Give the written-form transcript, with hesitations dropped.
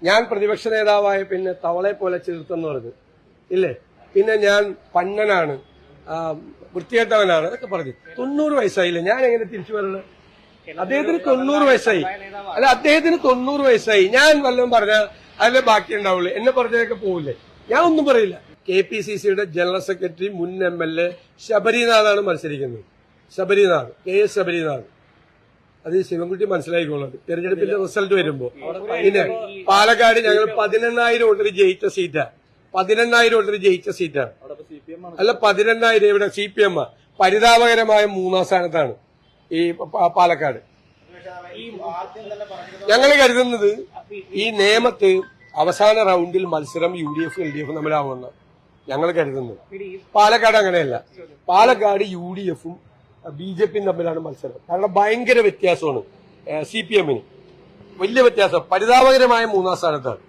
ഞാൻ പ്രതിപക്ഷ നേതാവായ പിന്നെ തവളെ പോലെ ചേർത്തെന്ന് പറഞ്ഞു ഇല്ലേ, പിന്നെ ഞാൻ പന്നനാണ്, വൃത്തികെട്ടവനാണ്, അതൊക്കെ പറഞ്ഞു. 90 വയസ്സായില്ലേ, ഞാൻ എങ്ങനെ തിരിച്ചു വരുന്നത്? അദ്ദേഹത്തിന് 90 വയസ്സായി. അല്ല, അദ്ദേഹത്തിന് 90 വയസ്സായി. ഞാൻ വല്ലതും പറഞ്ഞാൽ അതിലെ ബാക്കി ഉണ്ടാവുള്ളൂ. എന്നെ പറഞ്ഞതൊക്കെ പോവില്ലേ? ഞാൻ ഒന്നും പറയില്ല. KPCCയുടെ ജനറൽ സെക്രട്ടറി മുൻ MLA ശബരിനാഥാണ് മത്സരിക്കുന്നത്. ശബരിനാഥ്, KS ശബരിനാഥ്. അത് ശിവൻകുട്ടി മനസ്സിലായിക്കോളത് തെരഞ്ഞെടുപ്പിന്റെ റിസൾട്ട് വരുമ്പോ. പിന്നെ പാലക്കാട് ഞങ്ങൾ 18,000 വോട്ടിന് ജയിച്ച സീറ്റാണ്. 18,000 വോട്ടിന് ജയിച്ച സീറ്റാണ്. അല്ല, 18,000 ഇവിടെ CPM പരിതാപകരമായ 3ാം സ്ഥാനത്താണ് ഈ പാലക്കാട്. ഞങ്ങൾ കരുതുന്നത് ഈ നിയമത്ത് അവസാന റൗണ്ടിൽ മത്സരം UDF LDF തമ്മിലാവുന്ന ഞങ്ങൾ കരുതുന്നത്. പാലക്കാട് അങ്ങനെയല്ല. പാലക്കാട് UDFും BJPയും തമ്മിലാണ് മത്സരം. കാരണം ഭയങ്കര വ്യത്യാസമാണ്. CPMന് വലിയ വ്യത്യാസം. പരിതാപകരമായ 3ാം സ്ഥാനത്താണ്.